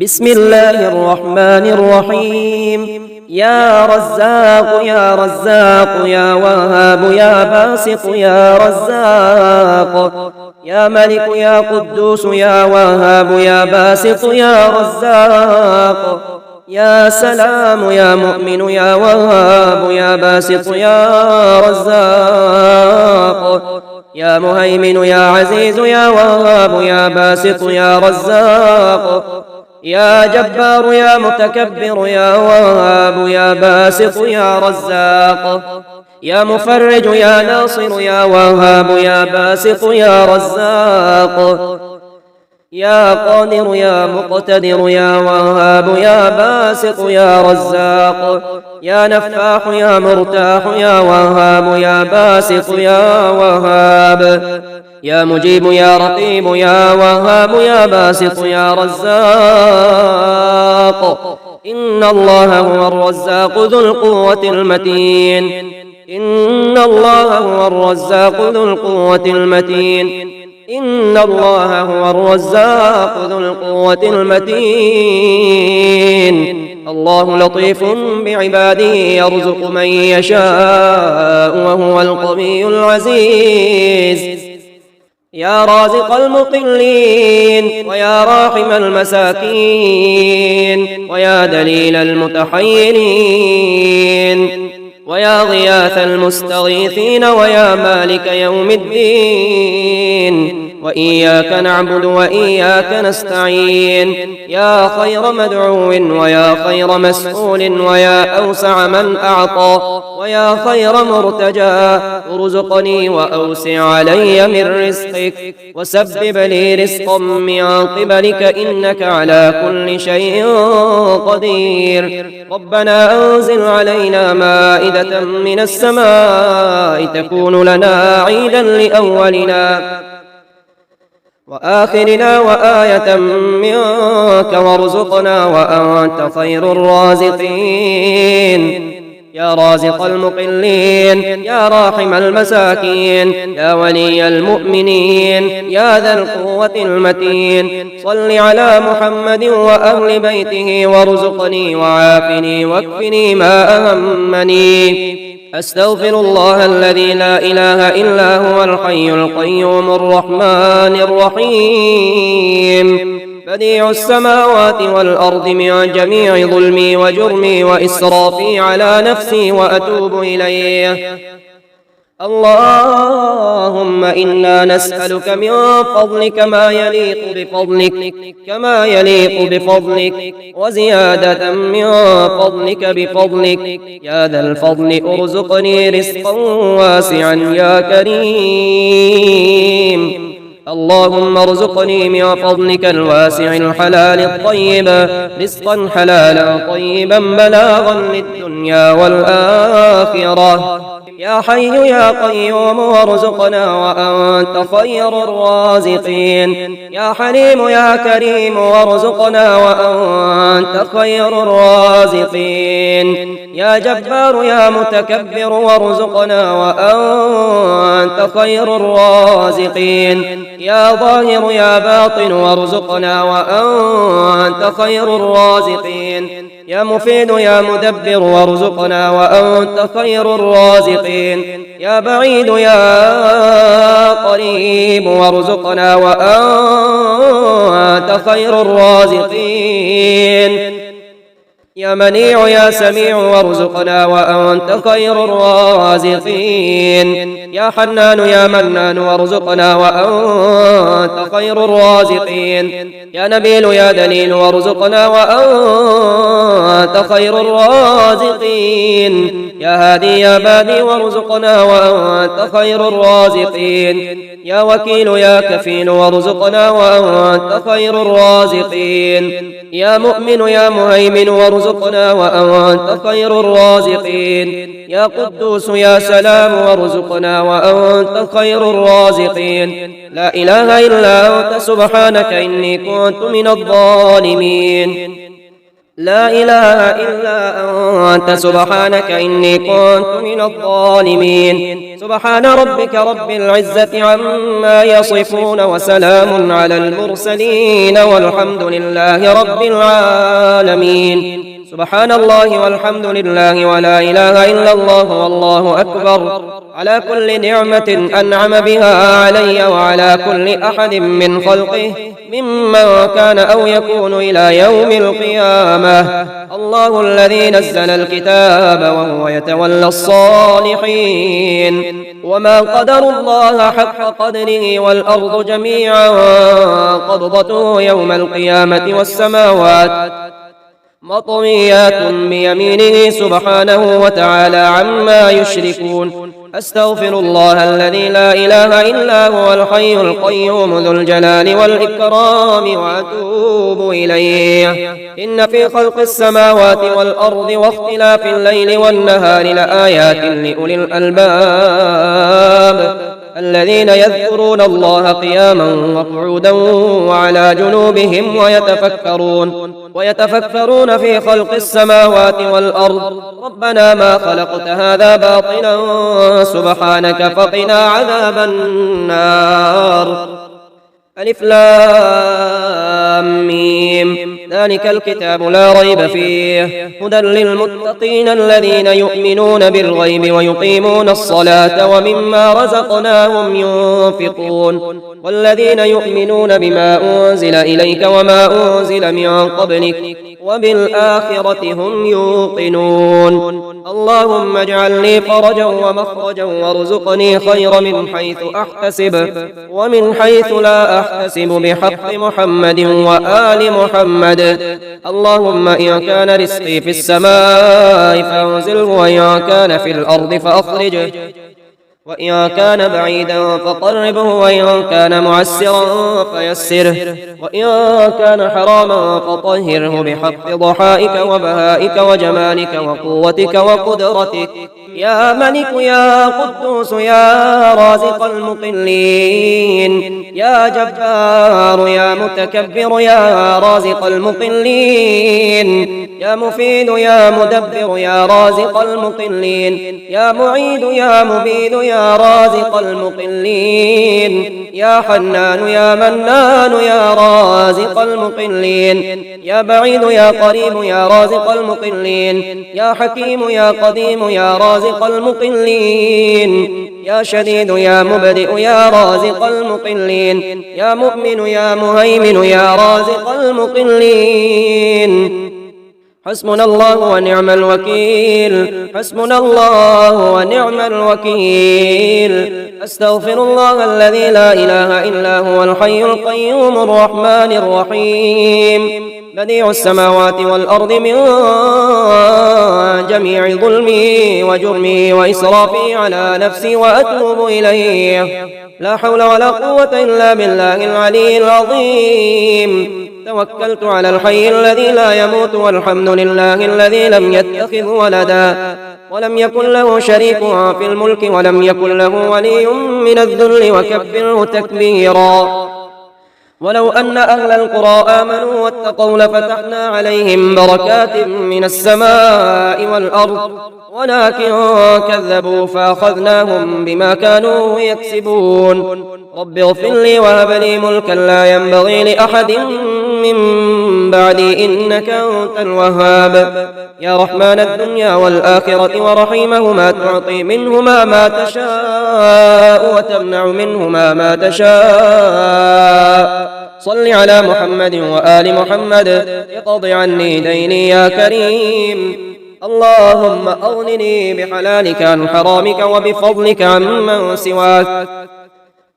بسم الله الرحمن الرحيم. يا رزاق يا رزاق يا وهاب يا باسط يا رزاق، يا ملك يا قدوس يا وهاب يا باسط يا رزاق، يا سلام يا مؤمن يا وهاب يا باسط يا رزاق، يا مهيمن يا عزيز يا وهاب يا باسط يا رزاق، يا جبار يا متكبر يا وهاب يا باسط يا رزاق، يا مفرج يا ناصر يا وهاب يا باسط يا رزاق، يا قادر يا مقتدر يا وهاب يا باسط يا رزاق، يا نفاح يا مرتاح يا وهاب يا باسط يا وهاب، يا مجيب يا رقيب يا وهاب يا باسط يا رزاق. إن الله هو الرزاق ذو القوة المتين، إن الله هو الرزاق ذو القوة المتين، إن الله هو الرزاق ذو القوة المتين. الله لطيف بعباده يرزق من يشاء وهو القوي العزيز. يا رازق المقلين ويا راحم المساكين ويا دليل المتحيرين ويا غياث المستغيثين ويا مالك يوم الدين، وإياك نعبد وإياك نستعين. يا خير مدعو ويا خير مسؤول ويا أوسع من أعطى ويا خير مرتجى، ارزقني وأوسع علي من رزقك وسبب لي رزقا من قبلك، إنك على كل شيء قدير. ربنا أنزل علينا مائدة من السماء تكون لنا عيدا لأولنا وآخرنا وآية منك وارزقنا وأنت خير الرازقين. يا رازق المقلين يا راحم المساكين يا ولي المؤمنين يا ذا القوة المتين، صل على محمد وأهل بيته وارزقني وعافني واكفني ما أهمني. أستغفر الله الذي لا إله إلا هو الحي القيوم الرحمن الرحيم، بديع السماوات والأرض من جميع ظلمي وجرمي وإسرافي على نفسي وأتوب إليه. اللهم إنا نسألك من فضلك ما يليق بفضلك وزيادة من فضلك بفضلك. يا ذا الفضل ارزقني رزقا واسعا يا كريم. اللهم ارزقني من فضلك الواسع الحلال الطيب رزقا حلالا طيبا بلاغا للدنيا والآخرة. يا حي يا قيوم وارزقنا وأنت خير الرازقين. يا حليم يا كريم وارزقنا وأنت خير الرازقين. يا جبار يا متكبر وارزقنا وأنت خير الرازقين. يا ظاهر يا باطن وارزقنا وأنت خير الرازقين. يا مفيد يا مدبر وارزقنا وأنت خير الرازقين. يا بعيد يا قريب وارزقنا وأنت خير الرازقين. يا منيع يا سميع وارزقنا وأنت خير الرازقين. يا حنان يا منان وارزقنا وأنت خير الرازقين. يا نبيل يا دليل وارزقنا وأنت خير الرازقين. يا هادي يا بادي وارزقنا وأنت خير الرازقين. يا وكيل يا كفيل وارزقنا وأنت خير الرازقين. يا مؤمن يا مهيمن وارزقنا وأنت خير الرازقين. يا قدوس يا سلام وارزقنا وأنت خير الرازقين. لا إله إلا أنت سبحانك إني كنت من الظالمين. لا إله إلا أنت سبحانك إني كنت من الظالمين. سبحان ربك رب العزة عما يصفون وسلام على المرسلين والحمد لله رب العالمين. سبحان الله والحمد لله ولا إله إلا الله والله أكبر على كل نعمة أنعم بها علي وعلى كل أحد من خلقه ممن كان أو يكون إلى يوم القيامة. الله الذي نزل الكتاب وهو يتولى الصالحين وما قدر الله حق قدره والأرض جميعا قبضته يوم القيامة والسماوات مطويات بيمينه سبحانه وتعالى عما يشركون. أستغفر الله الذي لا إله إلا هو الحي القيوم ذو الجلال والإكرام وأتوب إليه. إن في خلق السماوات والأرض واختلاف الليل والنهار لآيات لأولي الألباب الذين يذكرون الله قياما وقعودا وعلى جنوبهم ويتفكرون في خلق السماوات والأرض ربنا ما خلقت هذا باطلا سبحانك فقنا عذاب النار. ألف لام ميم ذلك الكتاب لا ريب فيه هدى للمتقين الذين يؤمنون بالغيب ويقيمون الصلاة ومما رزقناهم ينفقون والذين يؤمنون بما أنزل إليك وما أنزل من قبلك وبالآخرة هم يوقنون. اللهم اجعل لي فرجا ومخرجا وارزقني خير من حيث أحتسب ومن حيث لا أحتسب بحق محمد وآل محمد. اللهم إن كان رزقي في السماء فأنزله وإن كان في الأرض فأخرجه وإن كان بعيدا فقربه وإن كان معسرا فيسره وإن كان حراما فطهره بحق ضحائك وبهائك وجمالك وقوتك وقدرتك يا ملك يا قدوس يا رازق المقلين يا جبار يا متكبر يا رازق المقلين يا مفيد يا مدبر يا رازق المقلين يا معيد يا مبيد يا رازق المقلين يا حنان يا منان يا رازق المقلين يا بعيد يا قريب يا رازق المقلين يا حكيم يا قديم يا رازق المقلين يا شديد يا مبدئ يا رازق المقلين يا مؤمن يا مهيمن يا رازق المقلين. حسبنا الله ونعم الوكيل حسبنا الله ونعم الوكيل. أستغفر الله الذي لا إله إلا هو الحي القيوم الرحمن الرحيم بديع السماوات والأرض من جميع ظلمي وجرمي وإسرافي على نفسي وأتوب إليه. لا حول ولا قوة إلا بالله العلي العظيم. توكلت على الحي الذي لا يموت والحمد لله الذي لم يتخذ ولدا ولم يكن له شريك في الملك ولم يكن له ولي من الذل وكبره تكبيرا. ولو أن أهل القرى آمنوا واتقوا لفتحنا عليهم بركات من السماء والأرض ولكن كذبوا فأخذناهم بما كانوا يكسبون. رب اغفر لي وهب لي ملكا لا ينبغي لأحد من بعدي إنك أنت الوهاب. يا رحمن الدنيا والآخرة ورحيمهما تعطي منهما ما تشاء وتمنع منهما ما تشاء. صل على محمد وآل محمد اقض عني ديني يا كريم. اللهم أغنني بحلالك عن حرامك وبفضلك عمن سواك.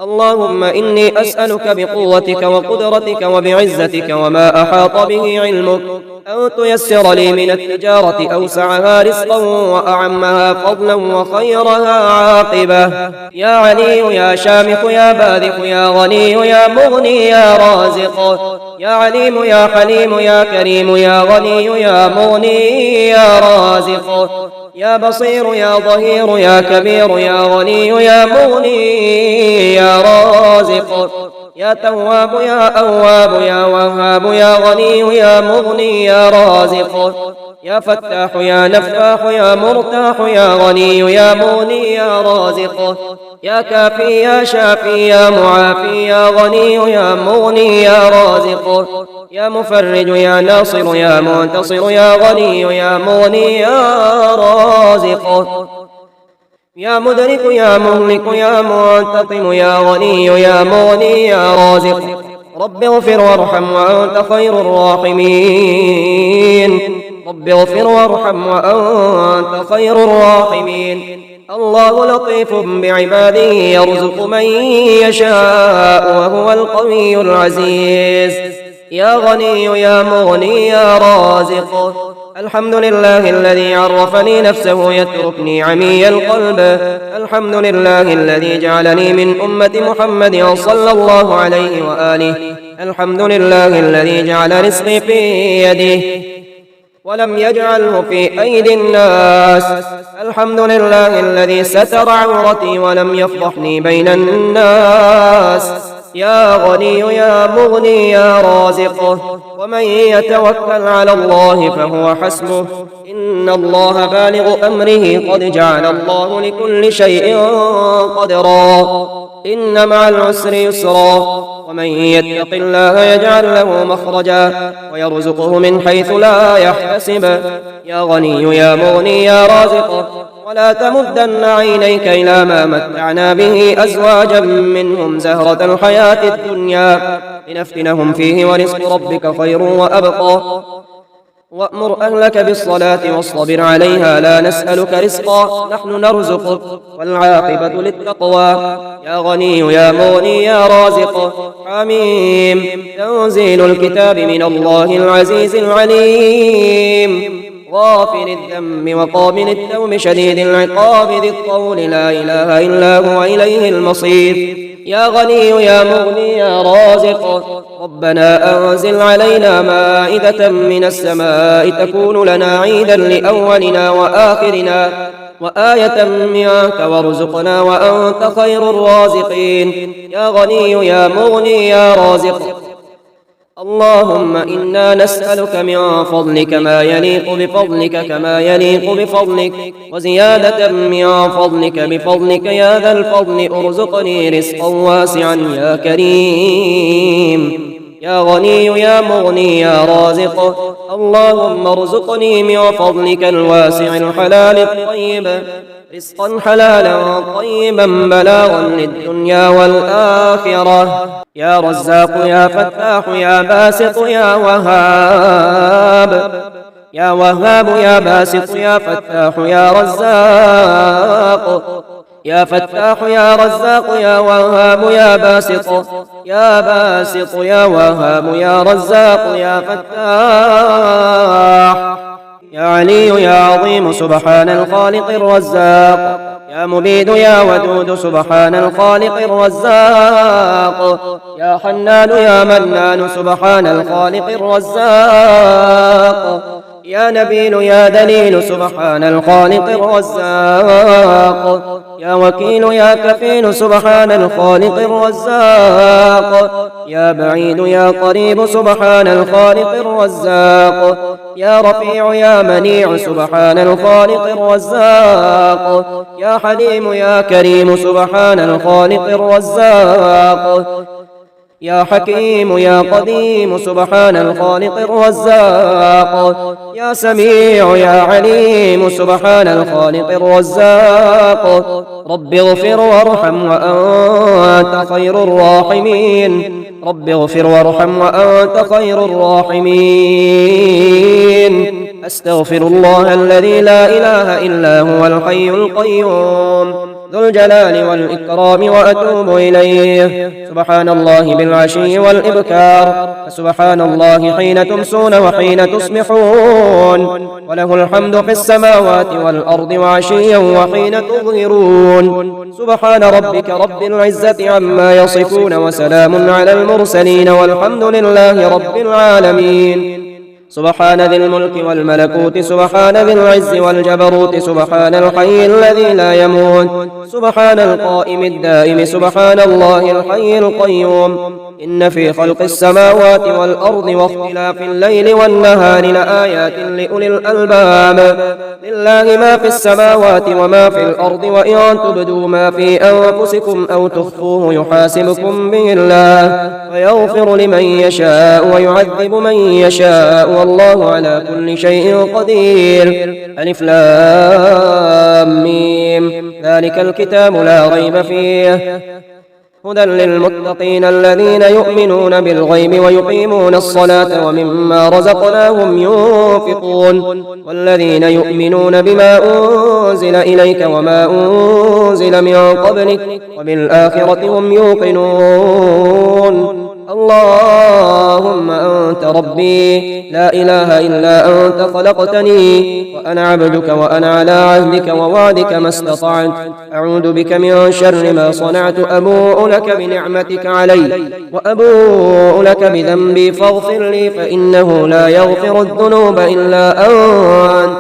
اللهم إني أسألك بقوتك وقدرتك وبعزتك وما أحاط به علمك أن تيسر لي من التجارة أوسعها رزقا وأعمها فضلا وخيرها عاقبة. يا علي يا شامخ يا باذخ يا غني يا مغني يا رازق يا عليم يا حليم يا كريم يا غني يا مغني يا رازق يا بصير يا ظهير يا كبير يا غني يا مغني يا رازق يا تواب يا أواب يا وهاب يا غني يا مغني يا رازق يا فتاح يا نفاح يا مرتاح يا غني يا مغني يا رازق يا كافي يا شافي يا معافي يا غني يا مغني يا رازق يا مفرج يا ناصر يا منتصر يا غني يا مغني يا رازق يا مدرك يا مهلك يا منتقم يا غني يا مغني يا رازق رب اغفر وارحم وأنت خير الراحمين رب اغفر وارحم وأنت خير الراحمين الله لطيف بعباده يرزق من يشاء وهو القوي العزيز يا غني يا مغني يا رازق الحمد لله الذي عرفني نفسه يتركني عمي القلب الحمد لله الذي جعلني من أمة محمد صلى الله عليه وآله الحمد لله الذي جعل رزقي في يده ولم يجعله في أيدي الناس الحمد لله الذي ستر عورتي ولم يفضحني بين الناس يا غني يا مغني يا رازق ومن يتوكل على الله فهو حسبه إن الله بالغ أمره قد جعل الله لكل شيء قدرا إن مع العسر يسرا ومن يتق الله يجعل له مخرجا ويرزقه من حيث لا يحتسب يا غني يا مغني يا رازق ولا تمدن عينيك إلى ما متعنا به أزواجا منهم زهرة الحياة الدنيا لنفتنهم فيه ورزق ربك خير وأبقى وأمر أهلك بالصلاة واصطبر عليها لا نسألك رزقا نحن نرزقك والعاقبة للتقوى يا غني يا مغني يا رازق حميم تنزيل الكتاب من الله العزيز العليم غافر الذنب وقابل التوب شديد العقاب ذي الطول لا إله إلا هو إليه المصير يا غني يا مغني يا رازق ربنا أنزل علينا مائدة من السماء تكون لنا عيدا لأولنا وآخرنا وآية منك وارزقنا وأنت خير الرازقين يا غني يا مغني يا رازق اللهم إنا نسألك من فضلك ما يليق بفضلك كما يليق بفضلك وزيادة من فضلك بفضلك يا ذا الفضل ارزقني رزقا واسعا يا كريم يا غني يا مغني يا رازق اللهم ارزقني من فضلك الواسع الحلال الطيب رزقا حلالا طيبا بلاغا للدنيا والآخرة يا رزاق يا فتاح يا باسط يا وهاب يا وهاب يا باسط يا فتاح يا رزاق يا فتاح يا رزاق يا وهاب يا باسط يا باسط يا وهاب يا رزاق يا فتاح يا علي يا عظيم سبحان الخالق الرزاق يا مبيد يا ودود سبحان الخالق الرزاق يا حنان يا منان سبحان الخالق الرزاق يا نبيل يا دليل سبحان الخالق الرزاق يا وكيل يا كفيل سبحان الخالق الرزاق يا بعيد يا قريب سبحان الخالق الرزاق يا رفيع يا منيع سبحان الخالق الرزاق يا حليم يا كريم سبحان الخالق الرزاق يا حكيم يا قديم سبحان الخالق الرزاق يا سميع يا عليم سبحان الخالق الرزاق رب اغفر وارحم وأنت خير الراحمين رب اغفر وارحم وأنت خير الراحمين أستغفر الله الذي لا إله إلا هو الحي القيوم ذو الجلال والإكرام وأتوب إليه سبحان الله بالعشي والإبكار سبحان الله حين تمسون وحين تصبحون وله الحمد في السماوات والأرض وعشيا وحين تظهرون سبحان ربك رب العزة عما يصفون وسلام على المرسلين والحمد لله رب العالمين سبحان ذي الملك والملكوت سبحان ذي العز والجبروت سبحان الحي الذي لا يموت سبحان القائم الدائم سبحان الله الحي القيوم إن في خلق السماوات والأرض واختلاف الليل والنهار لآيات لأولي الألباب لله ما في السماوات وما في الأرض وإن تبدوا ما في أنفسكم أو تخفوه يحاسبكم به الله ويغفر لمن يشاء ويعذب من يشاء والله على كل شيء قدير. ألف لام ميم ذلك الكتاب لا ريب فيه هدى للمتقين الذين يؤمنون بالغيب ويقيمون الصلاة ومما رزقناهم ينفقون والذين يؤمنون بما أنزل إليك وما أنزل من قبلك وبالآخرة هم يوقنون. اللهم أنت ربي لا إله إلا أنت خلقتني وأنا عبدك وأنا على عهدك ووعدك ما استطعت أعوذ بك من شر ما صنعت أبوء لك بنعمتك علي وأبوء لك بذنبي فاغفر لي فإنه لا يغفر الذنوب إلا أنت.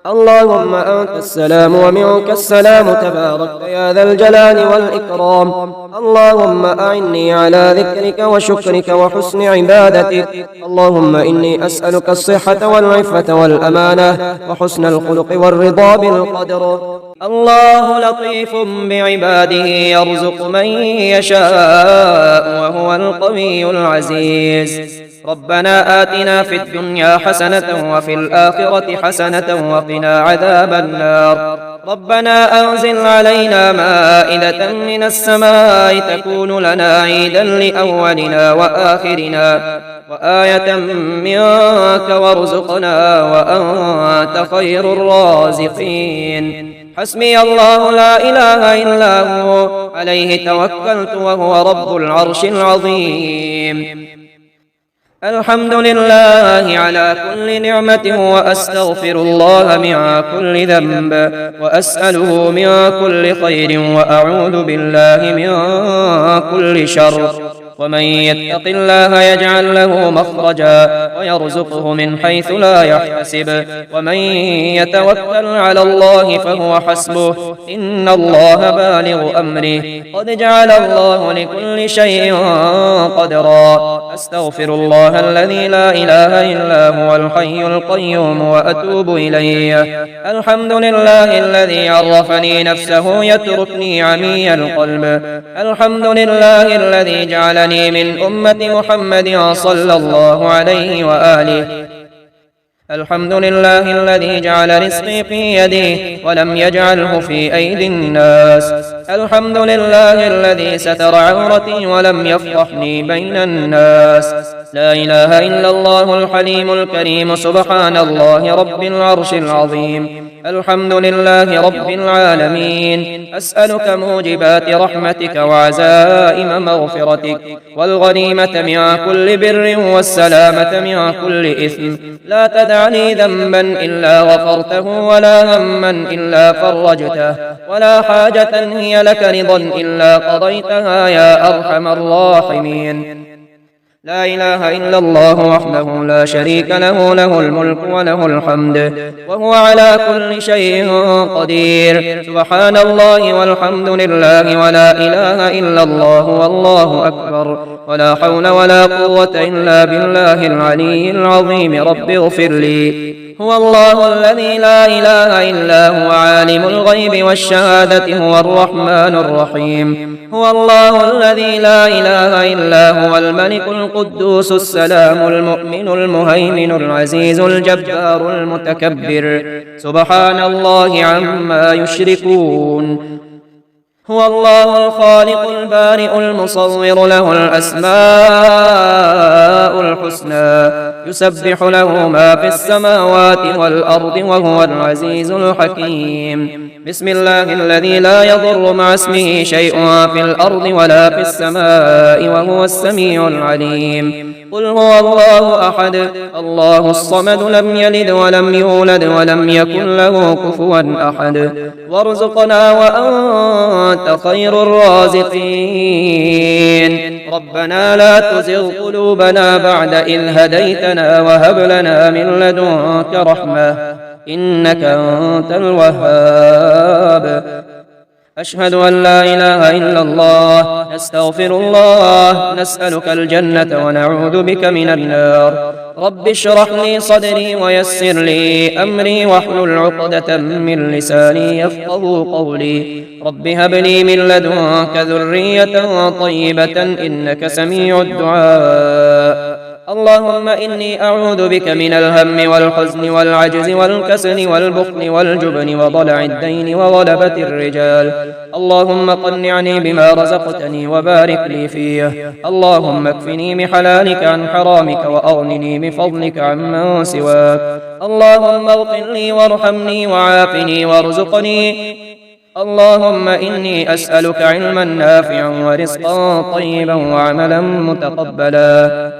اللهم أنت السلام ومنك السلام تبارك يا ذا الجلال والإكرام. اللهم أعني على ذكرك وشكرك وحسن عبادتك. اللهم إني أسألك الصحة والعفة والأمانة وحسن الخلق والرضا بالقدر. الله لطيف بعباده يرزق من يشاء وهو القوي العزيز. ربنا آتنا في الدنيا حسنة وفي الآخرة حسنة وقنا عذاب النار. ربنا أنزل علينا مائدة من السماء تكون لنا عيدا لأولنا وآخرنا وآية منك وارزقنا وأنت خير الرازقين. حسبي الله لا إله إلا هو عليه توكلت وهو رب العرش العظيم. الحمد لله على كل نعمة وأستغفر الله من كل ذنب وأسأله من كل خير وأعوذ بالله من كل شر. ومن يتق الله يجعل له مخرجا ويرزقه من حيث لا يحتسب ومن يتوكل على الله فهو حسبه إن الله بالغ أمره قد جعل الله لكل شيء قدرا. أستغفر الله الذي لا إله إلا هو الحي القيوم وأتوب إليه. الحمد لله الذي عرفني نفسه يتركني عمي القلب. الحمد لله الذي جعلني من أمة محمد صلى الله عليه وآله. الحمد لله الذي جعل رزقي في يدي ولم يجعله في أيدي الناس. الحمد لله الذي ستر عورتي ولم يفضحني بين الناس. لا إله إلا الله الحليم الكريم سبحان الله رب العرش العظيم. الحمد لله رب العالمين. أسألك موجبات رحمتك وعزائم مغفرتك والغنيمة من كل بر والسلامة من كل إثم. لا تدع لي ذنبا إلا غفرته ولا هما إلا فرجته ولا حاجة هي لك رضا إلا قضيتها يا أرحم الراحمين. لا إله إلا الله وحده لا شريك له له الملك وله الحمد وهو على كل شيء قدير. سبحان الله والحمد لله ولا إله إلا الله والله أكبر ولا حول ولا قوة إلا بالله العلي العظيم. رب اغفر لي. هو الله الذي لا إله إلا هو عالم الغيب والشهادة هو الرحمن الرحيم. هو الله الذي لا إله إلا هو الملك القدوس السلام المؤمن المهيمن العزيز الجبار المتكبر. سبحان الله عما يشركون. هو الله الخالق البارئ المصور له الأسماء الحسنى يسبح له ما في السماوات والأرض وهو العزيز الحكيم. بسم الله الذي لا يضر مع اسمه شيء في الأرض ولا في السماء وهو السميع العليم. قل هو الله أحد الله الصمد لم يلد ولم يولد ولم يكن له كفوا أحد. وارزقنا وأنت خير الرازقين. ربنا لا تزغ قلوبنا بعد إذ هديتنا وهب لنا من لدنك رحمة إنك أنت الوهاب. أشهد أن لا إله إلا الله. نستغفر الله. نسألك الجنة ونعوذ بك من النار. رب اشرح لي صدري ويسر لي أمري واحلل عقدة من لساني يفقهوا قولي. رب هب لي من لدنك ذرية طيبة إنك سميع الدعاء. اللهم إني أعوذ بك من الهم والحزن والعجز والكسل والبخل والجبن وضلع الدين وغلبة الرجال. اللهم قنعني بما رزقتني وبارك لي فيه. اللهم اكفني بحلالك عن حرامك وأغنني بفضلك عمن سواك. اللهم اغفر لي وارحمني وعافني وارزقني. اللهم إني أسألك علما نافعا ورزقا طيبا وعملا متقبلا.